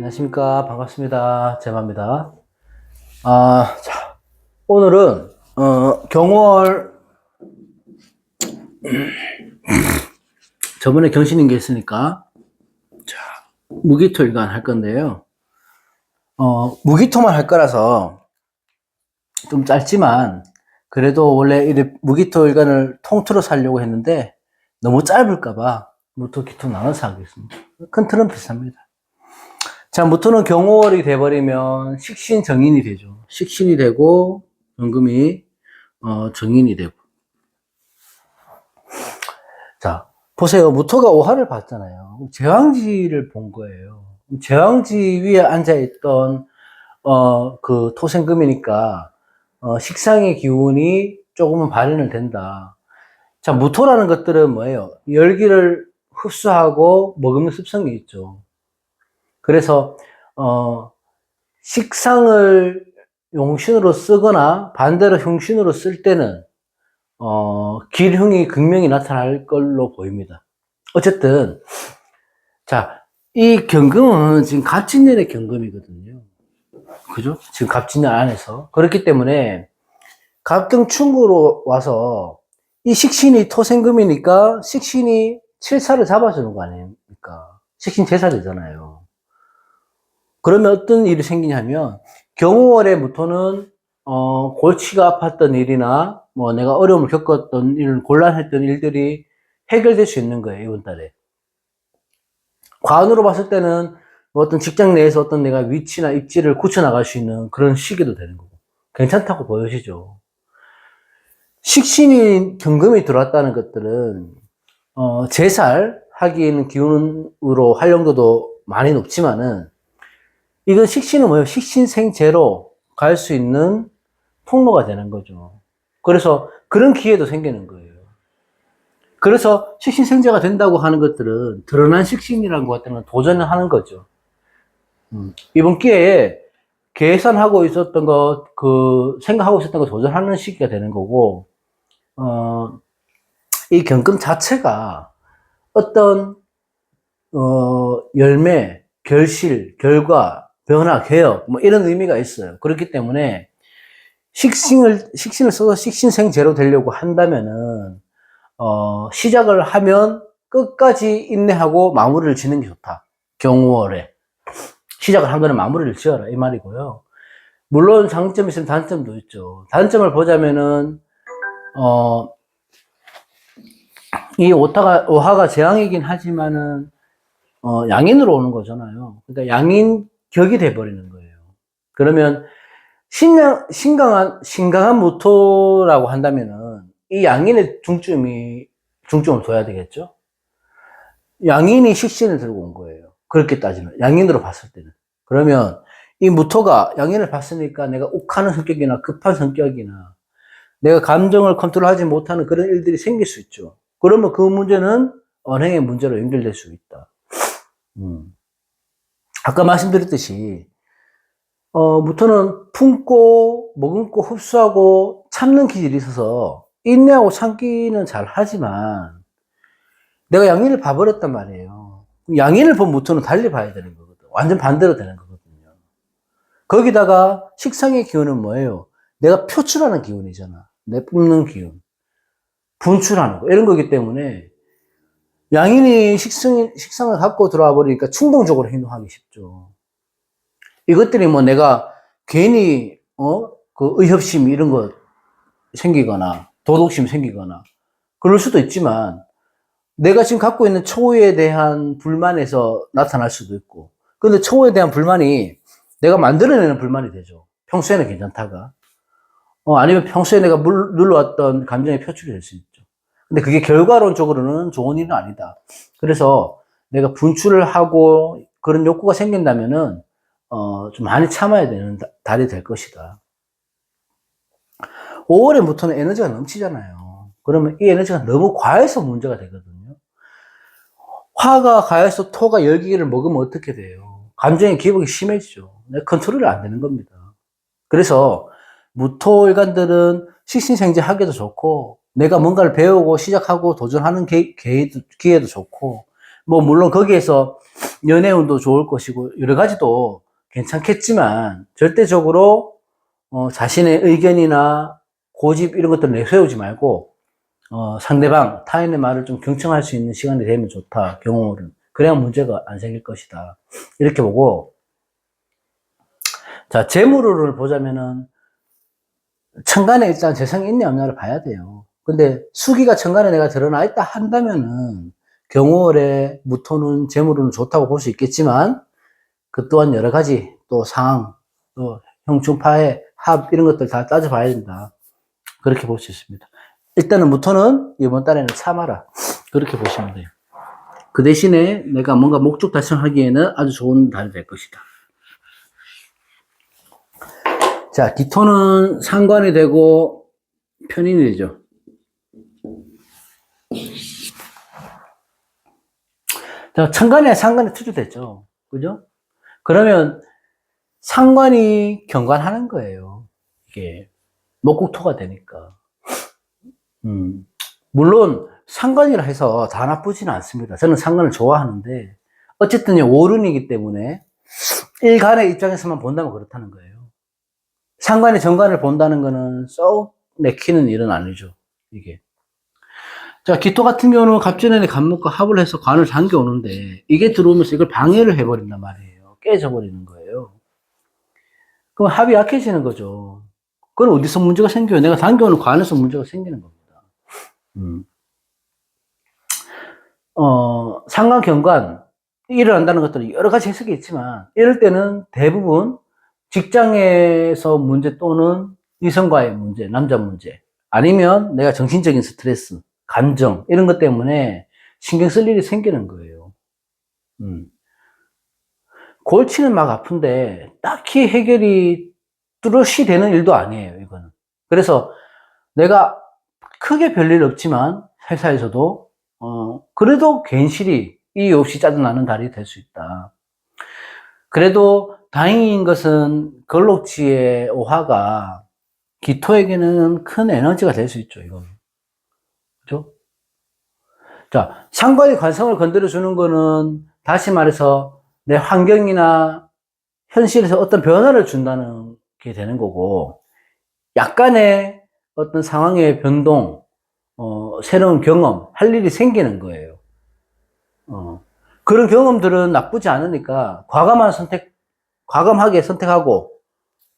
안녕하십니까. 반갑습니다. 제마입니다. 자, 오늘은, 경월, 저번에 경신인게 있으니까, 자, 무기토일간 할 건데요. 무기토만 할 거라서 좀 짧지만, 그래도 원래 이 무기토일간을 통틀어 살려고 했는데, 너무 짧을까봐, 무토, 기토 나눠서 하겠습니다. 큰 틀은 비슷합니다. 자, 무토는 경월이 돼버리면 식신정인이 되죠. 식신이 되고, 연금이, 정인이 되고. 자, 보세요. 무토가 오화를 봤잖아요. 제왕지를 본 거예요. 제왕지 위에 앉아있던, 그 토생금이니까, 식상의 기운이 조금은 발현을 된다. 자, 무토라는 것들은 뭐예요? 열기를 흡수하고 먹는 습성이 있죠. 그래서 식상을 용신으로 쓰거나 반대로 흉신으로 쓸 때는 기흉이 극명히 나타날 걸로 보입니다. 어쨌든 자, 이 경금은 지금 갑진년의 경금이거든요. 그죠? 지금 갑진년 안에서 그렇기 때문에 갑경충으로 와서 이 식신이 토생금이니까 식신이 칠사를 잡아주는 거 아닙니까? 식신 제사되잖아요. 그러면 어떤 일이 생기냐면, 경우월의 무토는, 골치가 아팠던 일이나, 뭐 내가 어려움을 겪었던 일, 곤란했던 일들이 해결될 수 있는 거예요, 이번 달에. 관으로 봤을 때는, 뭐 어떤 직장 내에서 어떤 내가 위치나 입지를 굳혀나갈 수 있는 그런 시기도 되는 거고. 괜찮다고 보여지죠. 식신이 경금이 들어왔다는 것들은, 제살 하기에는 기운으로 활용도도 많이 높지만은, 이건 식신은 뭐예요? 식신생제로 갈 수 있는 통로가 되는 거죠. 그래서 그런 기회도 생기는 거예요. 그래서 식신생제가 된다고 하는 것들은 드러난 식신이라는 것들은 도전을 하는 거죠. 이번 기회에 계산하고 있었던 것, 생각하고 있었던 거 도전하는 시기가 되는 거고, 이 경금 자체가 어떤, 열매, 결실, 결과, 변화, 개혁, 뭐 이런 의미가 있어요. 그렇기 때문에 식신을 써서 식신생제로 되려고 한다면은, 시작을 하면 끝까지 인내하고 마무리를 짓는 게 좋다. 경월에. 시작을 한 거는 마무리를 지어라. 이 말이고요. 물론 장점이 있으면 단점도 있죠. 단점을 보자면은, 이 오화가 재앙이긴 하지만은, 양인으로 오는 거잖아요. 그러니까 양인 격이 돼버리는 거예요. 그러면 신강한 무토라고 한다면은 이 양인의 중점을 둬야 되겠죠? 양인이 식신을 들고 온 거예요. 그렇게 따지면 양인으로 봤을 때는. 그러면 이 무토가 양인을 봤으니까 내가 욱하는 성격이나 급한 성격이나 내가 감정을 컨트롤하지 못하는 그런 일들이 생길 수 있죠. 그러면 그 문제는 언행의 문제로 연결될 수 있다. 아까 말씀드렸듯이 무토는 품고 머금고 흡수하고 참는 기질이 있어서 인내하고 참기는 잘 하지만 내가 양인을 봐버렸단 말이에요. 양인을 본 무토는 달리 봐야 되는 거거든. 완전 반대로 되는 거거든요. 거기다가 식상의 기운은 뭐예요? 내가 표출하는 기운이잖아. 내 뿜는 기운. 분출하는 거. 이런 거기 때문에 양인이 식상을 갖고 들어와 버리니까 충동적으로 행동하기 쉽죠. 이것들이 뭐 내가 괜히, 그 의협심 이런 거 생기거나, 도덕심 생기거나, 그럴 수도 있지만, 내가 지금 갖고 있는 초에 대한 불만에서 나타날 수도 있고, 근데 초에 대한 불만이 내가 만들어내는 불만이 되죠. 평소에는 괜찮다가. 아니면 평소에 내가 눌러왔던 감정의 표출이 될 수 있죠. 근데 그게 결과론적으로는 좋은 일은 아니다. 그래서 내가 분출을 하고 그런 욕구가 생긴다면은, 좀 많이 참아야 되는 달이 될 것이다. 5월에부터는 에너지가 넘치잖아요. 그러면 이 에너지가 너무 과해서 문제가 되거든요. 화가 과해서 토가 열기를 먹으면 어떻게 돼요? 감정의 기복이 심해지죠. 컨트롤이 안 되는 겁니다. 그래서 무토일간들은 식신생제 하기도 좋고, 내가 뭔가를 배우고 시작하고 도전하는 기회도 좋고, 뭐 물론 거기에서 연애운도 좋을 것이고, 여러 가지도 괜찮겠지만, 절대적으로, 자신의 의견이나 고집 이런 것들 내세우지 말고, 상대방, 타인의 말을 좀 경청할 수 있는 시간이 되면 좋다, 경우는. 그래야 문제가 안 생길 것이다. 이렇게 보고, 자, 재물을 보자면은, 천간에 일단 재성이 있냐 없냐를 봐야 돼요. 근데 수기가 천간에 내가 드러나 있다 한다면은 경월에 무토는 재물은 좋다고 볼 수 있겠지만 그 또한 여러 가지 또 상황, 또 형충파의 합 이런 것들 다 따져봐야 된다. 그렇게 볼 수 있습니다. 일단은 무토는 이번 달에는 참아라. 그렇게 보시면 돼요. 그 대신에 내가 뭔가 목적 달성하기에는 아주 좋은 달이 될 것이다. 자, 기토는 상관이 되고 편인이 되죠. 자, 천간에 상관이 투주됐죠. 그죠? 그러면 상관이 경관하는 거예요. 이게 목국토가 되니까. 물론 상관이라 해서 다 나쁘지는 않습니다. 저는 상관을 좋아하는데 어쨌든 오른이기 때문에 일간의 입장에서만 본다면 그렇다는 거예요. 상관이 정관을 본다는 거는 썩 내키는 일은 아니죠. 이게. 자, 기토 같은 경우는 갑진년의 간목과 합을 해서 관을 당겨오는데 이게 들어오면서 이걸 방해를 해버린단 말이에요. 깨져버리는 거예요. 그럼 합이 약해지는 거죠. 그건 어디서 문제가 생겨요? 내가 당겨오는 관에서 문제가 생기는 겁니다. 상관, 경관, 일어난다는 것들은 여러 가지 해석이 있지만 이럴 때는 대부분 직장에서 문제 또는 이성과의 문제, 남자 문제 아니면 내가 정신적인 스트레스, 감정 이런 것 때문에 신경 쓸 일이 생기는 거예요. 골치는 막 아픈데 딱히 해결이 뚜렷이 되는 일도 아니에요, 이거는. 그래서 내가 크게 별일 없지만 회사에서도 그래도 괜시리 이유 없이 짜증나는 달이 될 수 있다. 그래도 다행인 것은 걸록지의 오화가 기토에게는 큰 에너지가 될 수 있죠, 이건. 그죠? 자, 상관의 관성을 건드려 주는 거는 다시 말해서 내 환경이나 현실에서 어떤 변화를 준다는 게 되는 거고, 약간의 어떤 상황의 변동, 새로운 경험, 할 일이 생기는 거예요. 그런 경험들은 나쁘지 않으니까 과감하게 선택하고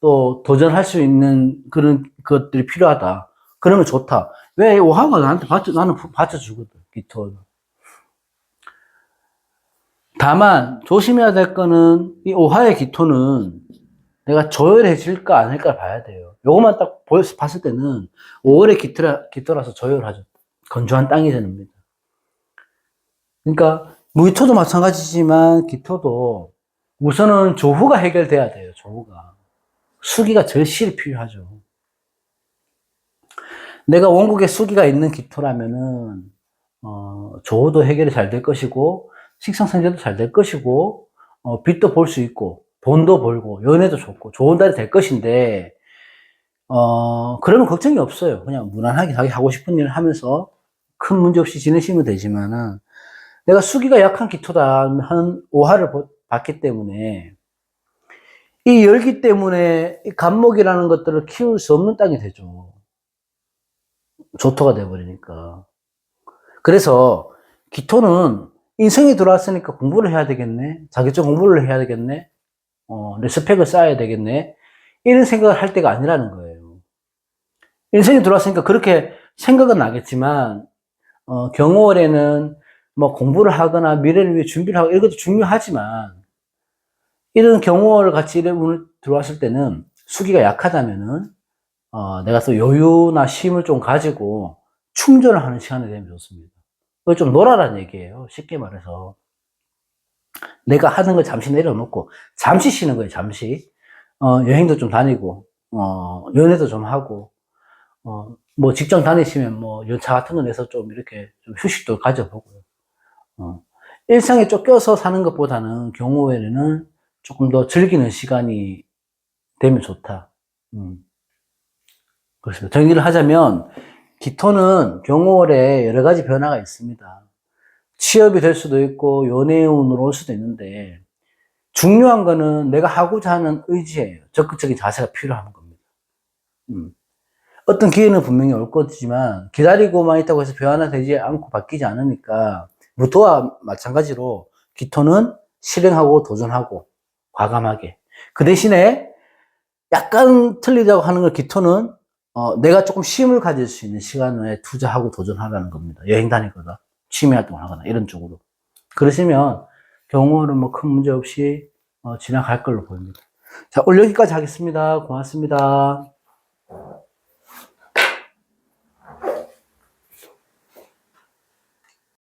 또 도전할 수 있는 그런 것들이 필요하다. 그러면 좋다. 왜 오하가 나는 받쳐주거든, 기토는. 다만, 조심해야 될 거는, 이 오하의 기토는 내가 조열해질까 아닐까 봐야 돼요. 요것만 딱 봤을 때는 5월에 기토라서 조열하죠. 건조한 땅이 됩니다. 그러니까, 무토도 마찬가지지만 기토도 우선은 조후가 해결돼야 돼요, 조후가. 수기가 절실히 필요하죠. 내가 원국에 수기가 있는 기토라면은, 조후도 해결이 잘 될 것이고, 식상생재도 잘 될 것이고, 빚도 볼 수 있고, 돈도 벌고, 연애도 좋고, 좋은 달이 될 것인데, 그러면 걱정이 없어요. 그냥 무난하게 자기 하고 싶은 일을 하면서 큰 문제 없이 지내시면 되지만은, 내가 수기가 약한 기토다 하는 오화를 봤기 때문에, 이 열기 때문에 이 간목이라는 것들을 키울 수 없는 땅이 되죠. 조토가 돼버리니까. 그래서 기토는 인성이 들어왔으니까 공부를 해야 되겠네. 자격증 공부를 해야 되겠네. 내 스펙을 쌓아야 되겠네. 이런 생각을 할 때가 아니라는 거예요. 인성이 들어왔으니까 그렇게 생각은 나겠지만, 경호월에는 뭐 공부를 하거나 미래를 위해 준비를 하고 이런 것도 중요하지만, 이런 경호월 같이 이런 운을 들어왔을 때는 수기가 약하다면은, 내가 또 여유나 쉼을 좀 가지고 충전을 하는 시간이 되면 좋습니다. 그걸 좀 놀아라는 얘기예요. 쉽게 말해서. 내가 하는 걸 잠시 내려놓고, 잠시 쉬는 거예요, 잠시. 여행도 좀 다니고, 연애도 좀 하고, 뭐 직장 다니시면 뭐 연차 같은 거 내서 좀 이렇게 좀 휴식도 가져보고요. 일상에 쫓겨서 사는 것보다는 경우에는 조금 더 즐기는 시간이 되면 좋다. 그렇습니다. 정리를 하자면, 기토는 경호월에 여러 가지 변화가 있습니다. 취업이 될 수도 있고 연예운으로 올 수도 있는데 중요한 거는 내가 하고자 하는 의지예요. 적극적인 자세가 필요한 겁니다. 어떤 기회는 분명히 올 거지만 기다리고만 있다고 해서 변화되지 않고 바뀌지 않으니까 무토와 마찬가지로 기토는 실행하고 도전하고 과감하게 그 대신에 약간 틀리다고 하는 걸 기토는 내가 조금 쉼을 가질 수 있는 시간에 투자하고 도전하라는 겁니다. 여행 다니거나 취미 활동을 하거나 이런 쪽으로 그러시면 경우는 뭐 큰 문제 없이 지나갈 걸로 보입니다. 자, 오늘 여기까지 하겠습니다. 고맙습니다.